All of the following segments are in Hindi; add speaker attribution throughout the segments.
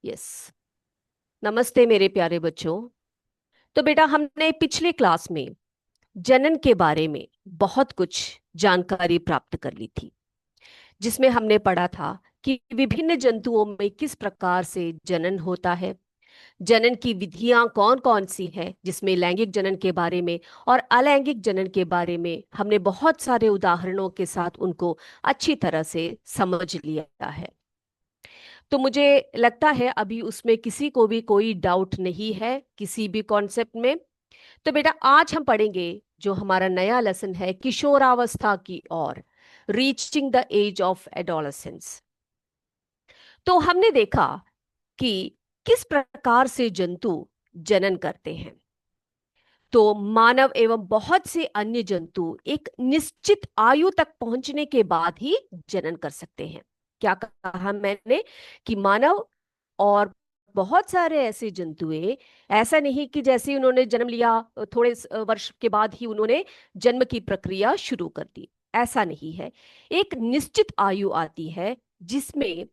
Speaker 1: यस। नमस्ते मेरे प्यारे बच्चों। तो बेटा हमने पिछले क्लास में जनन के बारे में बहुत कुछ जानकारी प्राप्त कर ली थी, जिसमें हमने पढ़ा था कि विभिन्न जंतुओं में किस प्रकार से जनन होता है, जनन की विधियां कौन कौन सी हैं, जिसमें लैंगिक जनन के बारे में और अलैंगिक जनन के बारे में हमने बहुत सारे उदाहरणों के साथ उनको अच्छी तरह से समझ लिया है। तो मुझे लगता है अभी उसमें किसी को भी कोई डाउट नहीं है किसी भी कॉन्सेप्ट में। तो बेटा आज हम पढ़ेंगे जो हमारा नया लेसन है किशोरावस्था की ओर, reaching the age of adolescence. तो हमने देखा कि किस प्रकार से जंतु जनन करते हैं। तो मानव एवं बहुत से अन्य जंतु एक निश्चित आयु तक पहुंचने के बाद ही जनन कर सकते हैं। क्या कहा मैंने कि मानव और बहुत सारे ऐसे जंतुएं, ऐसा नहीं कि जैसे ही उन्होंने जन्म लिया थोड़े वर्ष के बाद ही उन्होंने जन्म की प्रक्रिया शुरू कर दी, ऐसा नहीं है। एक निश्चित आयु आती है जिसमें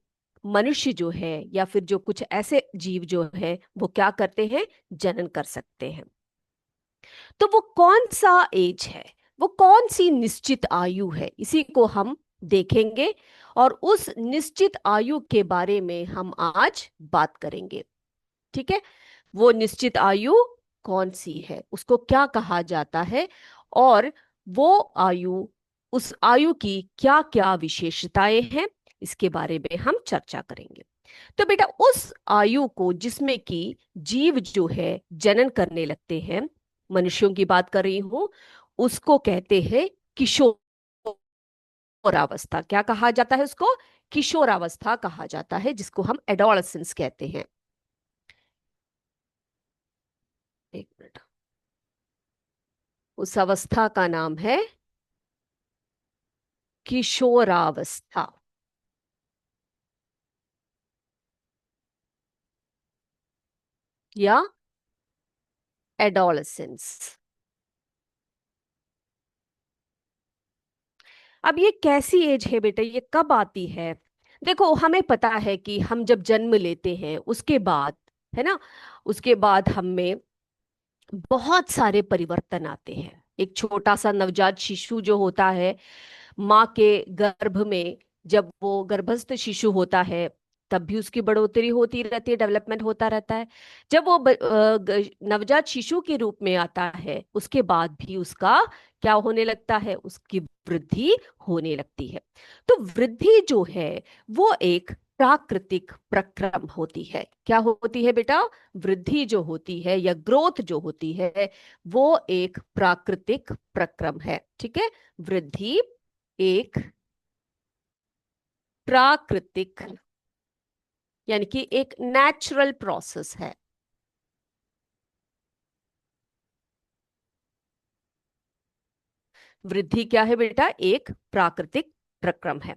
Speaker 1: मनुष्य जो है या फिर जो कुछ ऐसे जीव जो है वो क्या करते हैं, जनन कर सकते हैं। तो वो कौन सा एज है, वो कौन सी निश्चित आयु है, इसी को हम देखेंगे और उस निश्चित आयु के बारे में हम आज बात करेंगे। ठीक है। वो निश्चित आयु कौन सी है, उसको क्या कहा जाता है और वो आयु, उस आयु की क्या क्या विशेषताएं हैं, इसके बारे में हम चर्चा करेंगे। तो बेटा उस आयु को जिसमें कि जीव जो है जनन करने लगते हैं, मनुष्यों की बात कर रही हूं, उसको कहते हैं किशोरावस्था। क्या कहा जाता है उसको? किशोरावस्था कहा जाता है, जिसको हम एडोलसेंस कहते हैं। एक मिनट। उस अवस्था का नाम है किशोरावस्था या एडोलसेंस। अब ये कैसी एज है बेटा, ये कब आती है? देखो हमें पता है कि हम जब जन्म लेते हैं उसके बाद, है ना, उसके बाद हम में बहुत सारे परिवर्तन आते हैं। एक छोटा सा नवजात शिशु जो होता है माँ के गर्भ में, जब वो गर्भस्थ शिशु होता है तब भी उसकी बढ़ोतरी होती रहती है, डेवलपमेंट होता रहता है। जब वो नवजात शिशु के रूप में आता है उसके बाद भी उसका क्या होने लगता है, उसकी वृद्धि होने लगती है। तो वृद्धि जो है वो एक प्राकृतिक प्रक्रम होती है। क्या होती है बेटा? वृद्धि जो होती है या ग्रोथ जो होती है वो एक प्राकृतिक प्रक्रम है। ठीक है। वृद्धि एक प्राकृतिक यानी कि एक नेचुरल प्रोसेस है। वृद्धि क्या है बेटा? एक प्राकृतिक प्रक्रम है।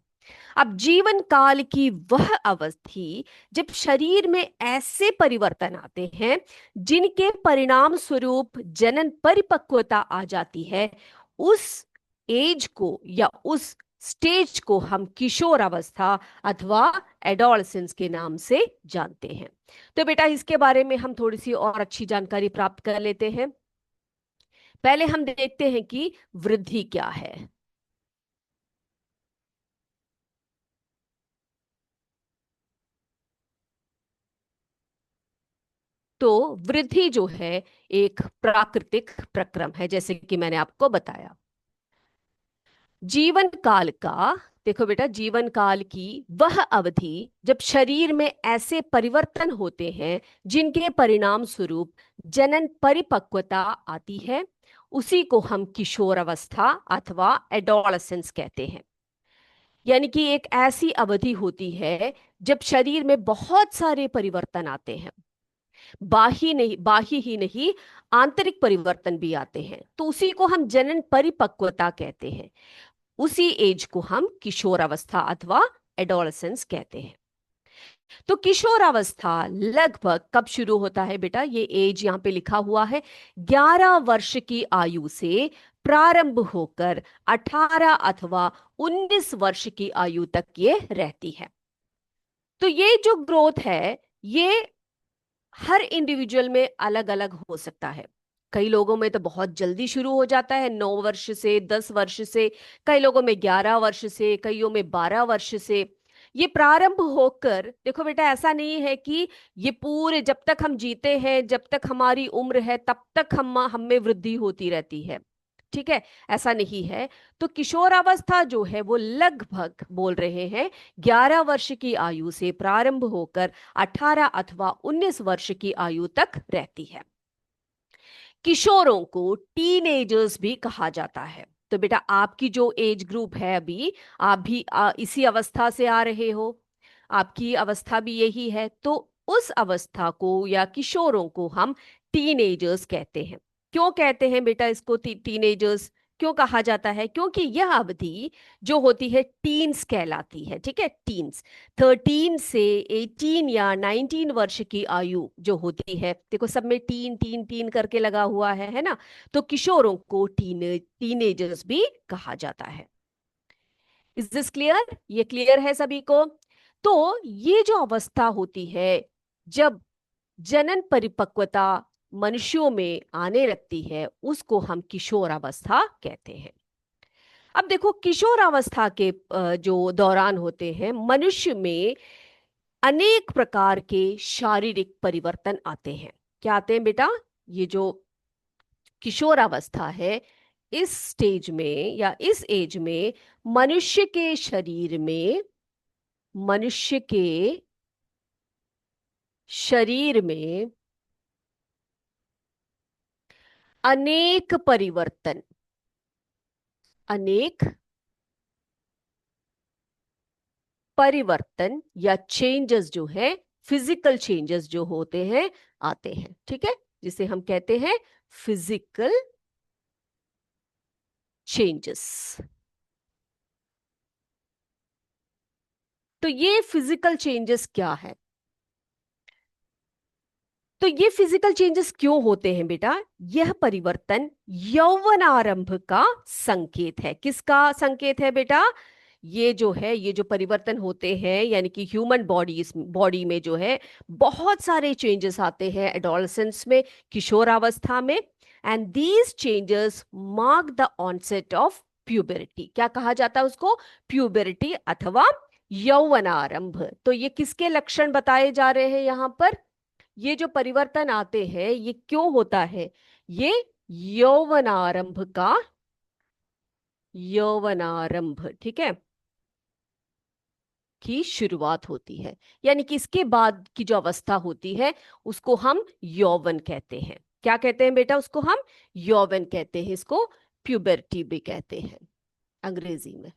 Speaker 1: अब जीवन काल की वह अवधि जब शरीर में ऐसे परिवर्तन आते हैं जिनके परिणाम स्वरूप जनन परिपक्वता आ जाती है, उस एज को या उस स्टेज को हम किशोर अवस्था अथवा एडोलसेंस के नाम से जानते हैं। तो बेटा इसके बारे में हम थोड़ी सी और अच्छी जानकारी प्राप्त कर लेते हैं। पहले हम देखते हैं कि वृद्धि क्या है। तो वृद्धि जो है एक प्राकृतिक प्रक्रम है, जैसे कि मैंने आपको बताया। जीवन काल का, देखो बेटा, जीवन काल की वह अवधि जब शरीर में ऐसे परिवर्तन होते हैं जिनके परिणाम स्वरूप जनन परिपक्वता आती है, उसी को हम किशोर अवस्था अथवा एडोलसेंस कहते हैं। यानी कि एक ऐसी अवधि होती है जब शरीर में बहुत सारे परिवर्तन आते हैं, बाह्य ही नहीं, आंतरिक परिवर्तन भी आते हैं, तो उसी को हम जनन परिपक्वता कहते हैं। उसी एज को हम किशोरावस्था अथवा एडोलसेंस कहते हैं। तो किशोरावस्था लगभग कब शुरू होता है बेटा? ये एज यहाँ पे लिखा हुआ है, 11 वर्ष की आयु से प्रारंभ होकर 18 अथवा 19 वर्ष की आयु तक ये रहती है। तो ये जो ग्रोथ है ये हर इंडिविजुअल में अलग अलग हो सकता है। कई लोगों में तो बहुत जल्दी शुरू हो जाता है, 9 वर्ष से, 10 वर्ष से। कई लोगों में 11 वर्ष से, कईयों में 12 वर्ष से। ये प्रारंभ होकर, देखो बेटा, ऐसा नहीं है कि ये पूरे जब तक हम जीते हैं, जब तक हमारी उम्र है, तब तक हम में वृद्धि होती रहती है। ठीक है, ऐसा नहीं है। तो किशोरावस्था जो है वो लगभग बोल रहे हैं 11 वर्ष की आयु से प्रारंभ होकर 18 अथवा 19 वर्ष की आयु तक रहती है। किशोरों को टीनेजर्स भी कहा जाता है। तो बेटा, आपकी जो एज ग्रुप है अभी, आप भी इसी अवस्था से आ रहे हो, आपकी अवस्था भी यही है। तो उस अवस्था को या किशोरों को हम टीनेजर्स कहते हैं। क्यों कहते हैं बेटा इसको टीनेजर्स? क्यों कहा जाता है? क्योंकि यह अवधि जो होती है टीन्स कहलाती है। ठीक है, टीन्स। 13 से 18 या 19 वर्ष की आयु जो होती है, देखो सब में टीन टीन टीन करके लगा हुआ है ना। तो किशोरों को टीनेजर्स भी कहा जाता है। Is this clear? ये क्लियर है सभी को? तो ये जो अवस्था होती है, जब जनन परिपक्वता मनुष्यों में आने लगती है, उसको हम किशोरावस्था कहते हैं। अब देखो, किशोरावस्था के जो दौरान होते हैं, मनुष्य में अनेक प्रकार के शारीरिक परिवर्तन आते हैं। क्या आते हैं बेटा? ये जो किशोरावस्था है, इस स्टेज में या इस एज में मनुष्य के शरीर में, मनुष्य के शरीर में अनेक परिवर्तन, अनेक परिवर्तन या चेंजेस जो है, फिजिकल चेंजेस जो होते हैं, आते हैं। ठीक है, जिसे हम कहते हैं फिजिकल चेंजेस। तो ये फिजिकल चेंजेस क्या है? तो ये फिजिकल चेंजेस क्यों होते हैं बेटा? यह परिवर्तन यौवनारंभ का संकेत है। किसका संकेत है बेटा? ये जो है, ये जो परिवर्तन होते हैं, यानी कि ह्यूमन बॉडी में जो है बहुत सारे चेंजेस आते हैं एडोलसेंस में, किशोरावस्था में। And these changes mark the onset of puberty. क्या कहा जाता है उसको? प्यूबरिटी अथवा यौवनारंभ। तो ये किसके लक्षण बताए जा रहे हैं यहां पर? ये जो परिवर्तन आते हैं, ये क्यों होता है? ये यौवनारंभ का, यौवनारंभ, ठीक है, की शुरुआत होती है। यानी कि इसके बाद की जो अवस्था होती है, उसको हम यौवन कहते हैं। क्या कहते हैं बेटा? उसको हम यौवन कहते हैं। इसको प्यूबर्टी भी कहते हैं अंग्रेजी में।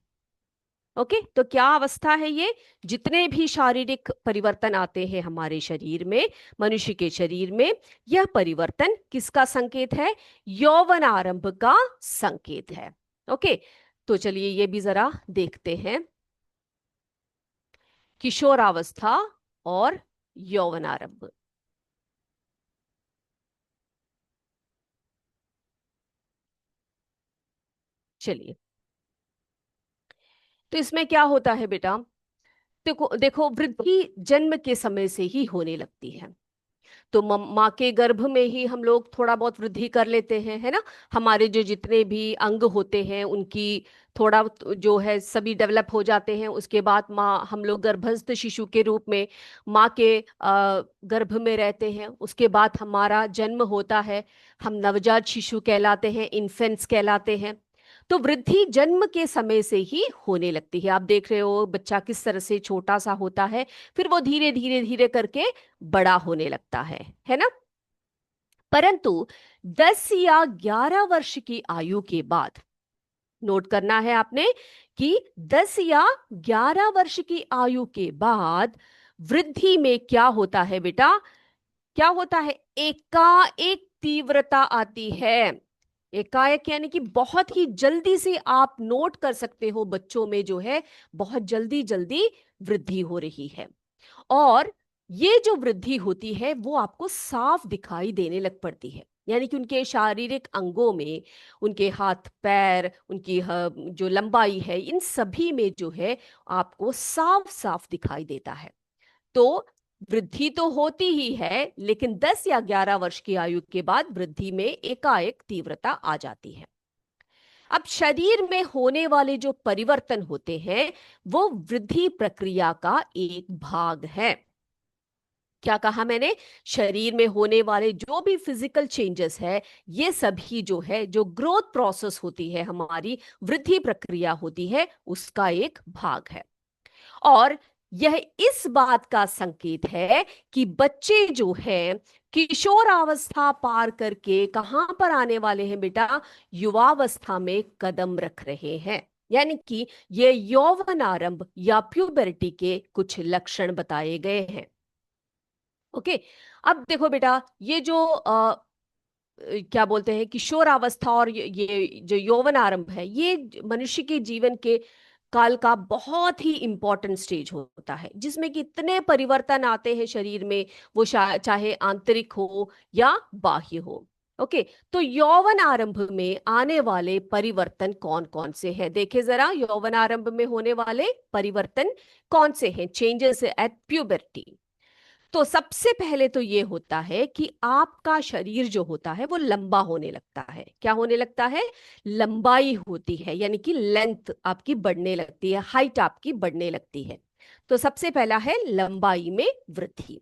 Speaker 1: ओके, तो क्या अवस्था है ये? जितने भी शारीरिक परिवर्तन आते हैं हमारे शरीर में, मनुष्य के शरीर में, यह परिवर्तन किसका संकेत है? यौवन आरंभ का संकेत है। ओके, तो चलिए ये भी जरा देखते हैं, किशोरावस्था और यौवनारंभ। चलिए, तो इसमें क्या होता है बेटा? देखो देखो, वृद्धि जन्म के समय से ही होने लगती है। तो माँ के गर्भ में ही हम लोग थोड़ा बहुत वृद्धि कर लेते हैं, है ना। हमारे जो जितने भी अंग होते हैं उनकी थोड़ा जो है सभी डेवलप हो जाते हैं। उसके बाद माँ, हम लोग गर्भस्थ शिशु के रूप में माँ के गर्भ में रहते हैं। उसके बाद हमारा जन्म होता है, हम नवजात शिशु कहलाते हैं, इन्फेंट्स कहलाते हैं। तो वृद्धि जन्म के समय से ही होने लगती है। आप देख रहे हो बच्चा किस तरह से छोटा सा होता है, फिर वो धीरे धीरे धीरे करके बड़ा होने लगता है ना। परंतु 10 या 11 वर्ष की आयु के बाद, नोट करना है आपने कि 10 या 11 वर्ष की आयु के बाद वृद्धि में क्या होता है बेटा? क्या होता है? एकाएक तीव्रता आती है। एकाएक यानी कि बहुत ही जल्दी से, आप नोट कर सकते हो बच्चों में जो है बहुत जल्दी जल्दी वृद्धि हो रही है। और ये जो वृद्धि होती है वो आपको साफ दिखाई देने लग पड़ती है। यानी कि उनके शारीरिक अंगों में, उनके हाथ पैर, उनकी जो लंबाई है, इन सभी में जो है आपको साफ साफ दिखाई देता है। तो वृद्धि तो होती ही है, लेकिन 10 या 11 वर्ष की आयु के बाद वृद्धि में एकाएक तीव्रता आ जाती है। अब शरीर में होने वाले जो परिवर्तन होते हैं वो वृद्धि प्रक्रिया का एक भाग है। क्या कहा मैंने? शरीर में होने वाले जो भी फिजिकल चेंजेस है, ये सभी जो है, जो ग्रोथ प्रोसेस होती है, हमारी वृद्धि प्रक्रिया होती है, उसका एक भाग है। और यह इस बात का संकेत है कि बच्चे जो है किशोरावस्था पार करके कहां पर आने वाले हैं बेटा? युवावस्था में कदम रख रहे हैं। यानी कि ये यौवन आरंभ या प्यूबरिटी के कुछ लक्षण बताए गए हैं। ओके। अब देखो बेटा, ये जो क्या बोलते हैं किशोरावस्था और ये जो यौवन आरंभ है, ये मनुष्य के जीवन के काल का बहुत ही इंपॉर्टेंट स्टेज होता है, जिसमें कि इतने परिवर्तन आते हैं शरीर में, वो चाहे आंतरिक हो या बाह्य हो। ओके। तो यौवन आरंभ में आने वाले परिवर्तन कौन कौन से हैं? देखे जरा, यौवन आरंभ में होने वाले परिवर्तन कौन से हैं, चेंजेस एट प्यूबर्टी। तो सबसे पहले तो ये होता है कि आपका शरीर जो होता है वो लंबा होने लगता है। क्या होने लगता है? लंबाई होती है, यानी कि लेंथ आपकी बढ़ने लगती है, हाइट आपकी बढ़ने लगती है। तो सबसे पहला है लंबाई में वृद्धि।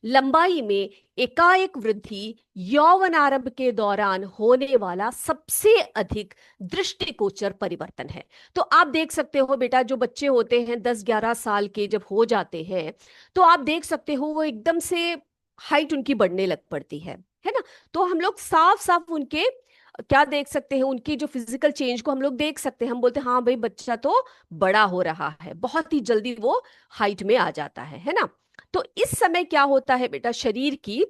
Speaker 1: लंबाई में एकाएक वृद्धि यौवनारंभ के दौरान होने वाला सबसे अधिक दृष्टिगोचर परिवर्तन है। तो आप देख सकते हो बेटा, जो बच्चे होते हैं 10-11 साल के जब हो जाते हैं, तो आप देख सकते हो वो एकदम से हाइट उनकी बढ़ने लग पड़ती है ना? तो हम लोग साफ साफ उनके क्या देख सकते हैं, उनकी जो फिजिकल चेंज को हम लोग देख सकते हैं। हम बोलते हैं हाँ भाई, बच्चा तो बड़ा हो रहा है, बहुत ही जल्दी वो हाइट में आ जाता है ना? तो इस समय क्या होता है बेटा, शरीर की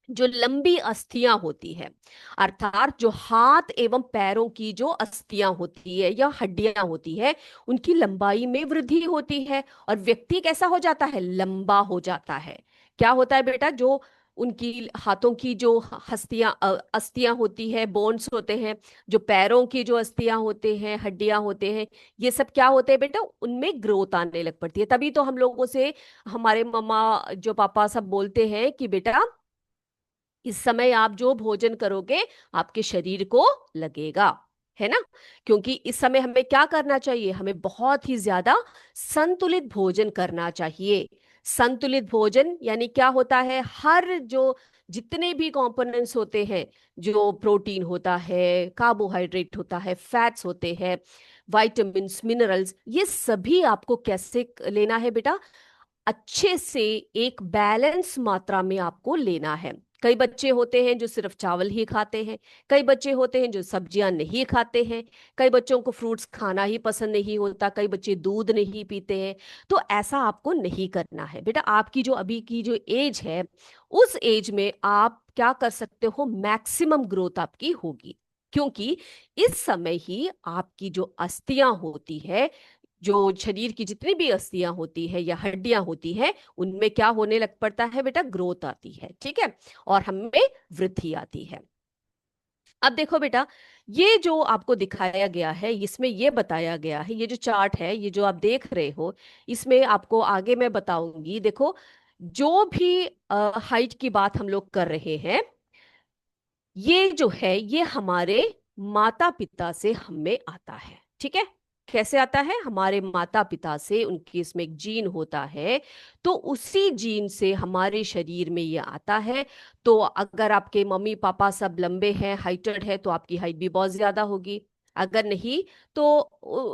Speaker 1: जो लंबी अस्थियां होती है, अर्थात जो हाथ एवं पैरों की जो अस्थियां होती है या हड्डियां होती है, उनकी लंबाई में वृद्धि होती है और व्यक्ति कैसा हो जाता है? लंबा हो जाता है। क्या होता है बेटा, जो उनकी हाथों की जो अस्थियां होती है, बोन्स होते हैं, जो पैरों की जो अस्थियां होते हैं, हड्डियां होते हैं, ये सब क्या होते हैं बेटा? उनमें ग्रोथ आने लग पड़ती है। तभी तो हम लोगों से हमारे मम्मा जो पापा सब बोलते हैं कि बेटा, इस समय आप जो भोजन करोगे आपके शरीर को लगेगा, है ना? क्योंकि इस समय हमें क्या करना चाहिए? हमें बहुत ही ज्यादा संतुलित भोजन करना चाहिए। संतुलित भोजन यानी क्या होता है? हर जो जितने भी कंपोनेंट्स होते हैं, जो प्रोटीन होता है, कार्बोहाइड्रेट होता है, फैट्स होते हैं, विटामिन्स, मिनरल्स, ये सभी आपको कैसे लेना है बेटा? अच्छे से एक बैलेंस मात्रा में आपको लेना है। कई बच्चे होते हैं जो सिर्फ चावल ही खाते हैं, कई बच्चे होते हैं जो सब्जियां नहीं खाते हैं, कई बच्चों को फ्रूट्स खाना ही पसंद नहीं होता, कई बच्चे दूध नहीं पीते हैं। तो ऐसा आपको नहीं करना है बेटा। आपकी जो अभी की जो एज है, उस एज में आप क्या कर सकते हो? मैक्सिमम ग्रोथ आपकी होगी, क्योंकि इस समय ही आपकी जो अस्थियां होती है, जो शरीर की जितनी भी अस्थियां होती है या हड्डियां होती है, उनमें क्या होने लग पड़ता है बेटा? ग्रोथ आती है, ठीक है, और हमें वृद्धि आती है। अब देखो बेटा, ये जो आपको दिखाया गया है, इसमें ये बताया गया है, ये जो चार्ट है, ये जो आप देख रहे हो, इसमें आपको आगे मैं बताऊंगी। देखो, जो भी हाइट की बात हम लोग कर रहे हैं, ये जो है ये हमारे माता पिता से हमें आता है, ठीक है? कैसे आता है? हमारे माता पिता से, उनके इसमें एक जीन होता है, तो उसी जीन से हमारे शरीर में ये आता है। तो अगर आपके मम्मी पापा सब लंबे हैं, हाइटेड है, तो आपकी हाइट भी बहुत ज्यादा होगी। अगर नहीं, तो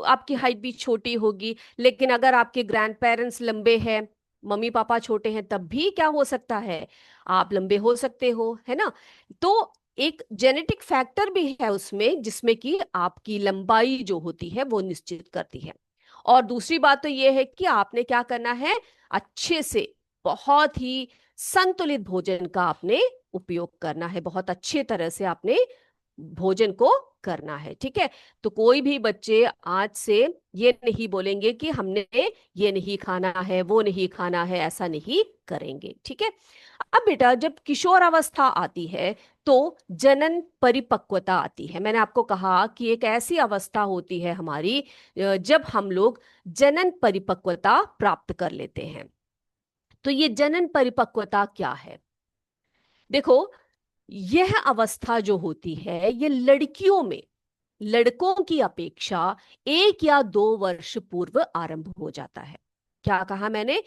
Speaker 1: आपकी हाइट भी छोटी होगी। लेकिन अगर आपके ग्रैंड पेरेंट्स लंबे हैं, मम्मी पापा छोटे हैं, तब भी क्या हो सकता है? आप लंबे हो सकते हो, है ना? तो एक जेनेटिक फैक्टर भी है उसमें, जिसमें कि आपकी लंबाई जो होती है वो निश्चित करती है। और दूसरी बात तो ये है कि आपने क्या करना है? अच्छे से, बहुत ही संतुलित भोजन का आपने उपयोग करना है, बहुत अच्छे तरह से आपने भोजन को करना है, ठीक है? तो कोई भी बच्चे आज से ये नहीं बोलेंगे कि हमने ये नहीं खाना है, वो नहीं खाना है, ऐसा नहीं करेंगे, ठीक है? अब बेटा, जब किशोर अवस्था आती है तो जनन परिपक्वता आती है। मैंने आपको कहा कि एक ऐसी अवस्था होती है हमारी, जब हम लोग जनन परिपक्वता प्राप्त कर लेते हैं। तो ये जनन परिपक्वता क्या है? देखो, यह अवस्था जो होती है ये लड़कियों में लड़कों की अपेक्षा 1 या 2 वर्ष पूर्व आरंभ हो जाता है। क्या कहा मैंने?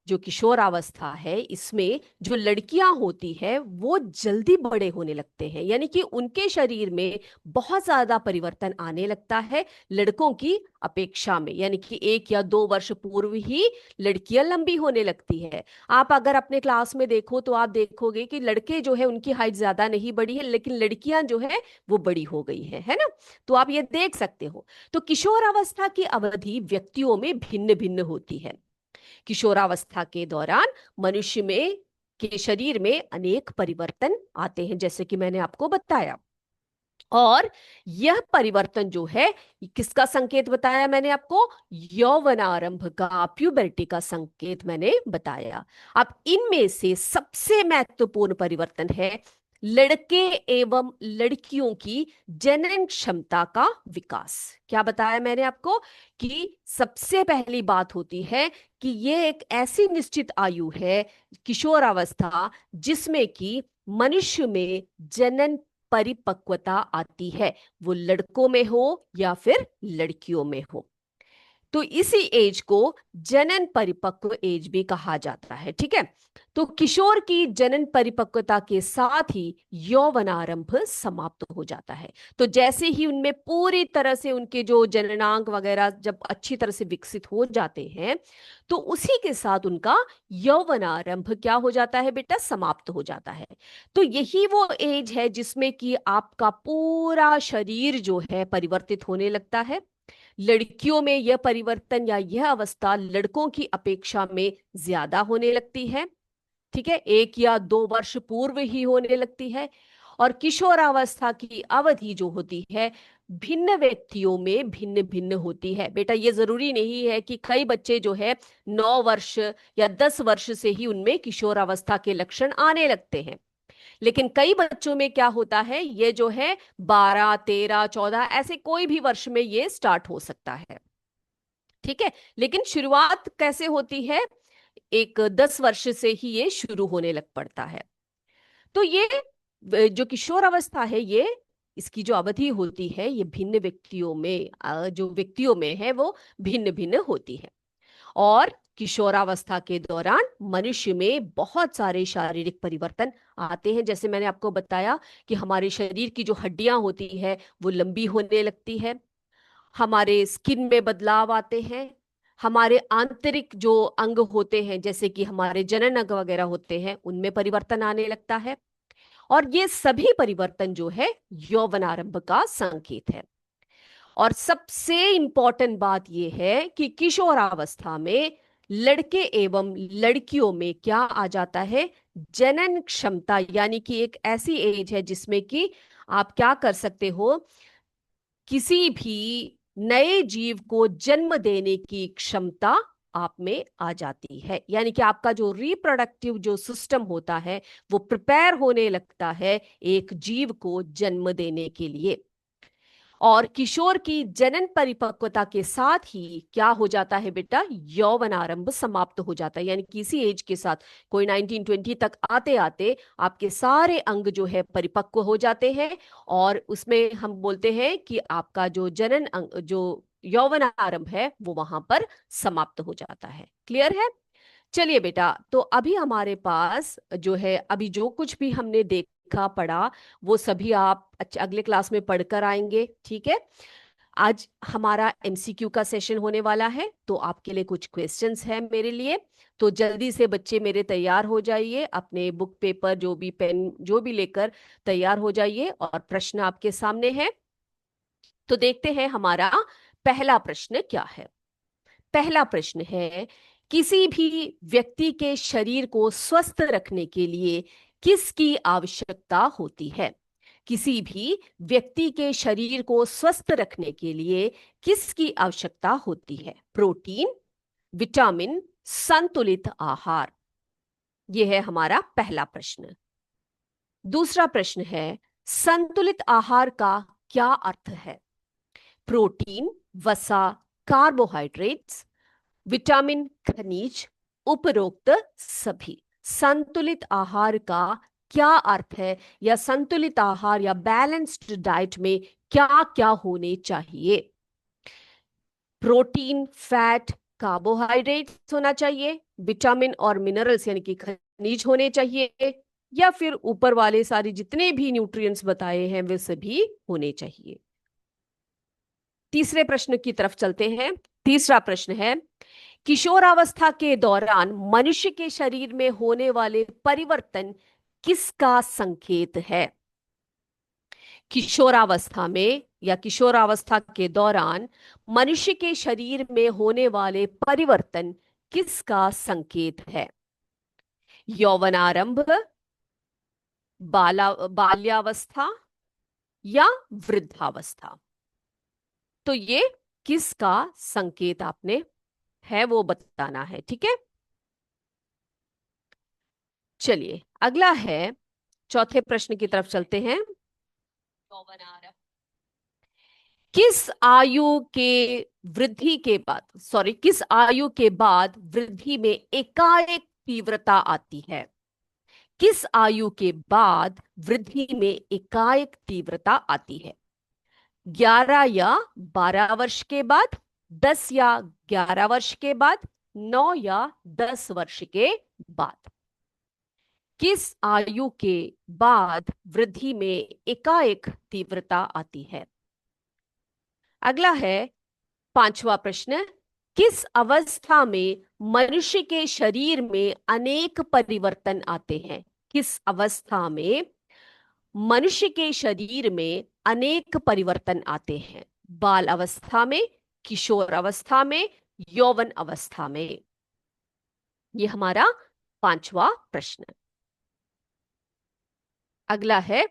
Speaker 1: जो किशोरावस्था है इसमें जो लड़कियां होती है वो जल्दी बड़े होने लगते हैं, यानी कि उनके शरीर में बहुत ज्यादा परिवर्तन आने लगता है लड़कों की अपेक्षा में, यानी कि 1 या 2 वर्ष पूर्व ही लड़कियां लंबी होने लगती है। आप अगर अपने क्लास में देखो तो आप देखोगे कि लड़के जो है उनकी हाइट ज्यादा नहीं बढ़ी है, लेकिन लड़कियां जो है वो बड़ी हो गई है ना? तो आप ये देख सकते हो। तो किशोरावस्था की अवधि व्यक्तियों में भिन्न भिन्न होती है। किशोरावस्था के दौरान मनुष्य में के शरीर में अनेक परिवर्तन आते हैं, जैसे कि मैंने आपको बताया। और यह परिवर्तन जो है किसका संकेत बताया मैंने आपको? यौवनारंभ का, प्यूबर्टी का संकेत मैंने बताया। अब इनमें से सबसे महत्वपूर्ण परिवर्तन है लड़के एवं लड़कियों की जनन क्षमता का विकास। क्या बताया मैंने आपको? कि सबसे पहली बात होती है कि यह एक ऐसी निश्चित आयु है, किशोरावस्था, जिसमें कि मनुष्य में जनन परिपक्वता आती है, वो लड़कों में हो या फिर लड़कियों में हो। तो इसी एज को जनन परिपक्व एज भी कहा जाता है। ठीक है। तो किशोर की जनन परिपक्वता के साथ ही यौवनारंभ समाप्त हो जाता है। तो जैसे ही उनमें पूरी तरह से उनके जो जननांग वगैरह जब अच्छी तरह से विकसित हो जाते हैं, तो उसी के साथ उनका यौवनारंभ क्या हो जाता है बेटा? समाप्त हो जाता है। तो यही वो एज है जिसमें कि आपका पूरा शरीर जो है परिवर्तित होने लगता है। लड़कियों में यह परिवर्तन या यह अवस्था लड़कों की अपेक्षा में ज्यादा होने लगती है। ठीक है, 1 या 2 वर्ष पूर्व ही होने लगती है। और किशोरावस्था की अवधि जो होती है भिन्न व्यक्तियों में भिन्न भिन्न होती है। बेटा ये जरूरी नहीं है कि कई बच्चे जो है 9 वर्ष या 10 वर्ष से ही उनमें किशोरावस्था के लक्षण आने लगते हैं, लेकिन कई बच्चों में क्या होता है, ये जो है 12, 13, 14 ऐसे कोई भी वर्ष में ये स्टार्ट हो सकता है। ठीक है, लेकिन शुरुआत कैसे होती है? एक 10 वर्ष से ही ये शुरू होने लग पड़ता है। तो ये जो किशोर अवस्था है, ये इसकी जो अवधि होती है ये भिन्न व्यक्तियों में जो व्यक्तियों में है वो भिन्न भिन्न होती है। और किशोरावस्था के दौरान मनुष्य में बहुत सारे शारीरिक परिवर्तन आते हैं। जैसे मैंने आपको बताया कि हमारे शरीर की जो हड्डियां होती है वो लंबी होने लगती है, हमारे स्किन में बदलाव आते हैं, हमारे आंतरिक जो अंग होते हैं जैसे कि हमारे जनन अंग वगैरह होते हैं उनमें परिवर्तन आने लगता है। और ये सभी परिवर्तन जो है यौवनारंभ का संकेत है। और सबसे इंपॉर्टेंट बात यह है कि किशोरावस्था में लड़के एवं लड़कियों में क्या आ जाता है? जनन क्षमता, यानी कि एक ऐसी एज है जिसमें कि आप क्या कर सकते हो, किसी भी नए जीव को जन्म देने की क्षमता आप में आ जाती है। यानी कि आपका जो रिप्रोडक्टिव जो सिस्टम होता है वो प्रिपेयर होने लगता है एक जीव को जन्म देने के लिए। और किशोर की जनन परिपक्वता के साथ ही क्या हो जाता है बेटा? यौवनारंभ समाप्त हो जाता है। यानी किसी एज के साथ कोई 19-20 तक आते आते आपके सारे अंग जो है परिपक्व हो जाते हैं, और उसमें हम बोलते हैं कि आपका जो जनन अंग जो यौवनारंभ है वो वहां पर समाप्त हो जाता है। क्लियर है? चलिए बेटा, तो अभी हमारे पास जो है अभी जो कुछ भी हमने देखा पढ़ा वो सभी आप अगले क्लास में पढ़कर आएंगे। ठीक है। आज हमारा एमसीक्यू का सेशन होने वाला है, तो आपके लिए कुछ क्वेश्चंस हैं मेरे लिए। तो जल्दी से बच्चे मेरे तैयार हो जाइए, अपने बुक पेपर जो भी पेन जो भी लेकर तैयार हो जाइए, और प्रश्न आपके सामने है। तो देखते हैं हमारा पहला प्रश्न क्या है। पहला प्रश्न है, किसी भी व्यक्ति के शरीर को स्वस्थ रखने के लिए किसकी आवश्यकता होती है? किसी भी व्यक्ति के शरीर को स्वस्थ रखने के लिए किसकी आवश्यकता होती है? प्रोटीन, विटामिन, संतुलित आहार। यह है हमारा पहला प्रश्न। दूसरा प्रश्न है, संतुलित आहार का क्या अर्थ है? प्रोटीन, वसा, कार्बोहाइड्रेट्स, विटामिन, खनिज, उपरोक्त सभी। संतुलित आहार का क्या अर्थ है, या संतुलित आहार या बैलेंस्ड डाइट में क्या क्या होने चाहिए? प्रोटीन, फैट, कार्बोहाइड्रेट्स होना चाहिए, विटामिन और मिनरल्स यानी कि खनिज होने चाहिए, या फिर ऊपर वाले सारे जितने भी न्यूट्रिएंट्स बताए हैं वे सभी होने चाहिए। तीसरे प्रश्न की तरफ चलते हैं। तीसरा प्रश्न है, किशोरावस्था के दौरान मनुष्य के शरीर में होने वाले परिवर्तन किसका संकेत है? किशोरावस्था में या किशोरावस्था के दौरान मनुष्य के शरीर में होने वाले परिवर्तन किसका संकेत है? यौवनारंभ, बाल्यावस्था या वृद्धावस्था? तो ये किसका संकेत आपने है वो बताना है, ठीक है। चलिए अगला है, चौथे प्रश्न की तरफ चलते हैं। किस आयु के वृद्धि के बाद, सॉरी, किस आयु के बाद वृद्धि में एकाएक तीव्रता आती है? किस आयु के बाद वृद्धि में एकाएक तीव्रता आती है? 11 या 12 वर्ष के बाद, 10 या 11 वर्ष के बाद, 9 या 10 वर्ष के बाद? किस आयु के बाद वृद्धि में एकाएक तीव्रता आती है? अगला है पांचवा प्रश्न, किस अवस्था में मनुष्य के शरीर में अनेक परिवर्तन आते हैं? किस अवस्था में मनुष्य के शरीर में अनेक परिवर्तन आते हैं? बाल अवस्था में, किशोर अवस्था में, यौवन अवस्था में? ये हमारा पांचवा प्रश्न। अगला है,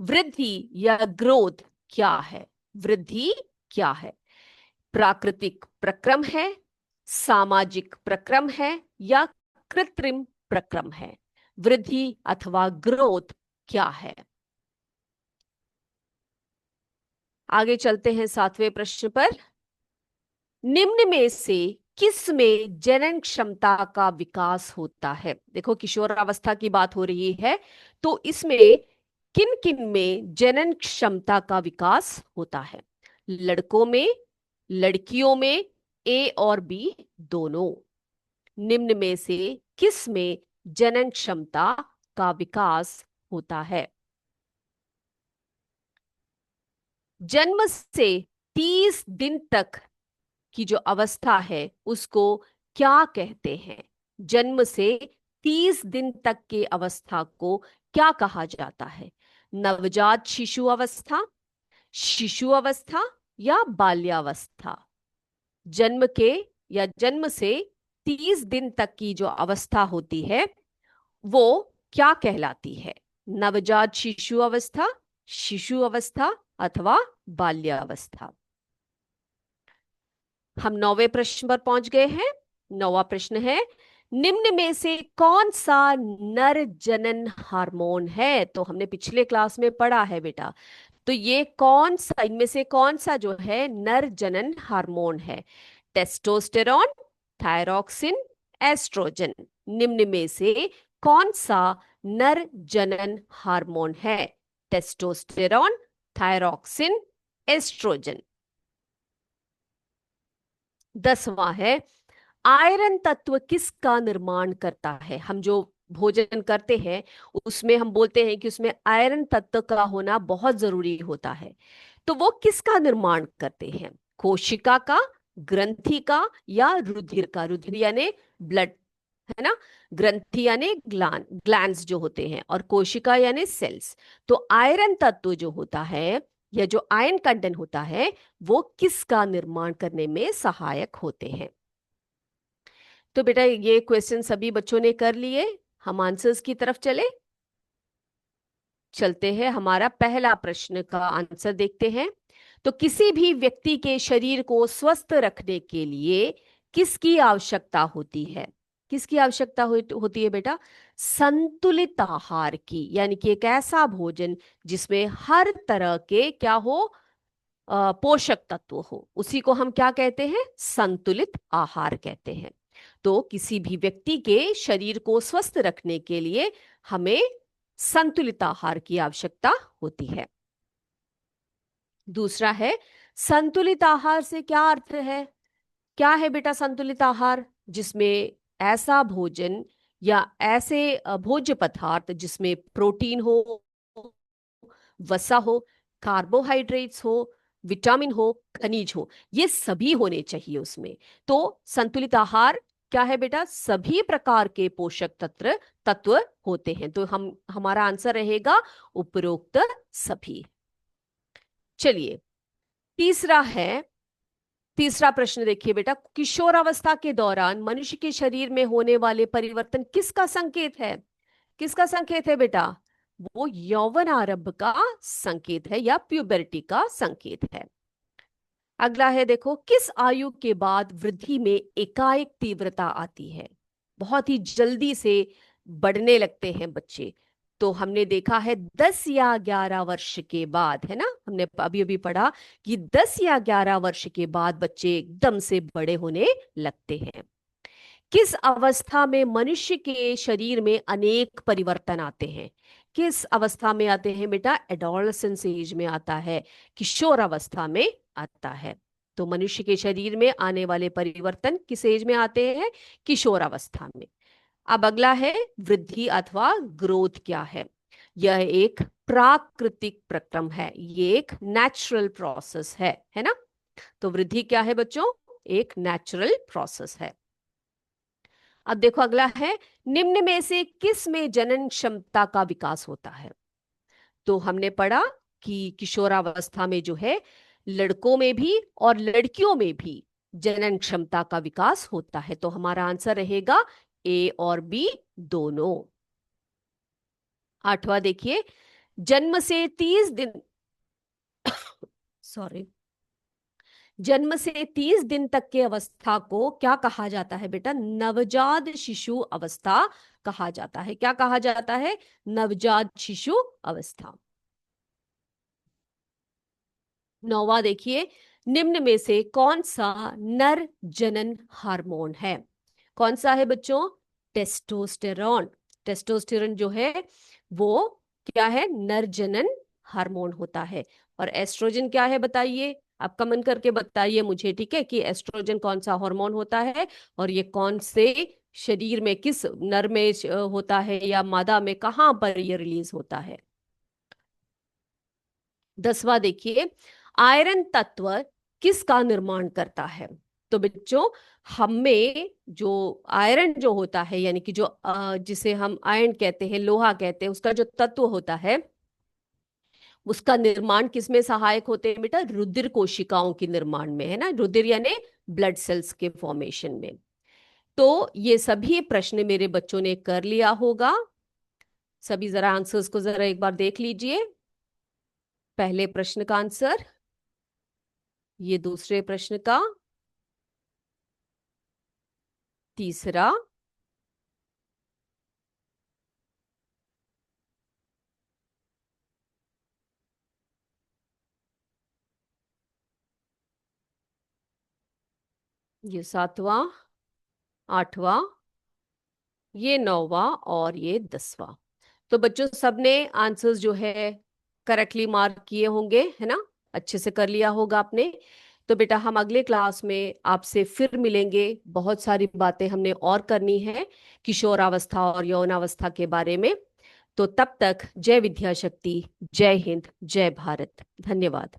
Speaker 1: वृद्धि या ग्रोथ क्या है? वृद्धि क्या है? प्राकृतिक प्रक्रम है, सामाजिक प्रक्रम है, या कृत्रिम प्रक्रम है? वृद्धि अथवा ग्रोथ क्या है? आगे चलते हैं सातवें प्रश्न पर। निम्न में से किस में जनन क्षमता का विकास होता है? देखो किशोरावस्था की बात हो रही है, तो इसमें किन किन में जनन क्षमता का विकास होता है? लड़कों में, लड़कियों में, ए और बी दोनों? निम्न में से किस में जनन क्षमता का विकास होता है? जन्म से 30 दिन तक की जो अवस्था है उसको क्या कहते हैं? जन्म से 30 दिन तक के अवस्था को क्या कहा जाता है? नवजात शिशु अवस्था, शिशु अवस्था, या बाल्यावस्था? जन्म के या जन्म से 30 दिन तक की जो अवस्था होती है वो क्या कहलाती है? नवजात शिशु अवस्था, शिशु अवस्था, अथवा बाल्यावस्था? हम नौवें प्रश्न पर पहुंच गए हैं। नौवां प्रश्न है, निम्न में से कौन सा नर जनन हार्मोन है? तो हमने पिछले क्लास में पढ़ा है बेटा। तो ये कौन सा, इनमें से कौन सा जो है नर जनन हार्मोन है? Testosterone, thyroxine, oestrogen? निम्न में से कौन सा नर जनन हार्मोन है? Testosterone, thyroxine, oestrogen? 10वां है, आयरन तत्व किसका निर्माण करता है? हम जो भोजन करते हैं उसमें हम बोलते हैं कि उसमें आयरन तत्व का होना बहुत जरूरी होता है। तो वो किसका निर्माण करते हैं? कोशिका का, ग्रंथि का, या रुधिर का? रुधिर यानी ब्लड, है ना। ग्रंथि यानी ग्लैंड्स जो होते हैं, और कोशिका यानी सेल्स। तो आयरन तत्व जो होता है या जो आयरन कंटेंट होता है वो किसका निर्माण करने में सहायक होते हैं? तो बेटा ये क्वेश्चन सभी बच्चों ने कर लिए। हम आंसर्स की तरफ चलते हैं। हमारा पहला प्रश्न का आंसर देखते हैं। तो किसी भी व्यक्ति के शरीर को स्वस्थ रखने के लिए किसकी आवश्यकता होती है? किसकी आवश्यकता होती है बेटा? संतुलित आहार की, यानी कि एक ऐसा भोजन जिसमें हर तरह के क्या हो, पोषक तत्व हो, उसी को हम क्या कहते हैं? संतुलित आहार कहते हैं। तो किसी भी व्यक्ति के शरीर को स्वस्थ रखने के लिए हमें संतुलित आहार की आवश्यकता होती है। दूसरा है, संतुलित आहार से क्या अर्थ है? क्या है बेटा संतुलित आहार? जिसमें ऐसा भोजन या ऐसे भोज्य पदार्थ जिसमें प्रोटीन हो, वसा हो, कार्बोहाइड्रेट्स हो, विटामिन हो, खनिज हो, ये सभी होने चाहिए उसमें। तो संतुलित आहार क्या है बेटा? सभी प्रकार के पोषक तत्व तत्व होते हैं। तो हम हमारा आंसर रहेगा उपरोक्त सभी। चलिए, तीसरा है, तीसरा प्रश्न देखिए बेटा, किशोरावस्था के दौरान मनुष्य के शरीर में होने वाले परिवर्तन किसका संकेत है? किसका संकेत है बेटा? वो यौवन आरंभ का संकेत है या प्यूबर्टी का संकेत है। अगला है, देखो, किस आयु के बाद वृद्धि में एकाएक तीव्रता आती है? बहुत ही जल्दी से बढ़ने लगते हैं बच्चे। तो हमने देखा है 10 या 11 वर्ष के बाद, है ना, हमने अभी अभी पढ़ा कि 10 या 11 वर्ष के बाद बच्चे एकदम से बड़े होने लगते हैं। किस अवस्था में मनुष्य के शरीर में अनेक परिवर्तन आते हैं? किस अवस्था में आते हैं बेटा? एडोलसेंस एज में आता है, किशोर अवस्था में आता है। तो मनुष्य के शरीर में आने वाले परिवर्तन किस एज में आते हैं? किशोर अवस्था में। अब अगला है, वृद्धि अथवा ग्रोथ क्या है? यह एक प्राकृतिक प्रक्रम है, ये एक नेचुरल प्रोसेस है ना? तो वृद्धि क्या है बच्चों? एक नेचुरल प्रोसेस है। अब देखो अगला है, निम्न में से किस में जनन क्षमता का विकास होता है? तो हमने पढ़ा कि किशोरावस्था में जो है लड़कों में भी और लड़कियों में भी जनन क्षमता का विकास होता है। तो हमारा आंसर रहेगा ए और बी दोनों। आठवां देखिए, जन्म से 30 दिन सॉरी, जन्म से 30 दिन तक के अवस्था को क्या कहा जाता है बेटा? नवजात शिशु अवस्था कहा जाता है। क्या कहा जाता है? नवजात शिशु अवस्था। नौवा देखिए, निम्न में से कौन सा नर जनन हार्मोन है? कौन सा है बच्चों? टेस्टोस्टेरॉन। टेस्टोस्टेरॉन जो है वो क्या है? नर जनन हार्मोन होता है। और एस्ट्रोजन क्या है बताइए? आप कमेंट करके बताइए मुझे, ठीक है, कि एस्ट्रोजन कौन सा हार्मोन होता है और ये कौन से शरीर में, किस नर में होता है या मादा में, कहां पर ये रिलीज होता है। 10वां देखिए, आयरन तत्व किसका निर्माण करता है? तो बच्चों, हमें जो आयरन जो होता है, यानी कि जो जिसे हम आयरन कहते हैं, लोहा कहते हैं, उसका जो तत्व होता है उसका निर्माण किसमें सहायक होते हैं बेटा? रुधिर कोशिकाओं के निर्माण में, है ना, रुधिर यानी ब्लड सेल्स के फॉर्मेशन में। तो ये सभी प्रश्न मेरे बच्चों ने कर लिया होगा। सभी जरा आंसर्स को जरा एक बार देख लीजिए। पहले प्रश्न का आंसर, ये दूसरे प्रश्न का, तीसरा, ये सातवां, आठवां, ये नौवां और ये 10वां। तो बच्चों सबने आंसर्स जो है करेक्टली मार्क किए होंगे, है ना, अच्छे से कर लिया होगा आपने। तो बेटा हम अगले क्लास में आपसे फिर मिलेंगे। बहुत सारी बातें हमने और करनी है किशोरावस्था और यौनावस्था के बारे में। तो तब तक जय विद्या शक्ति, जय हिंद, जय भारत। धन्यवाद।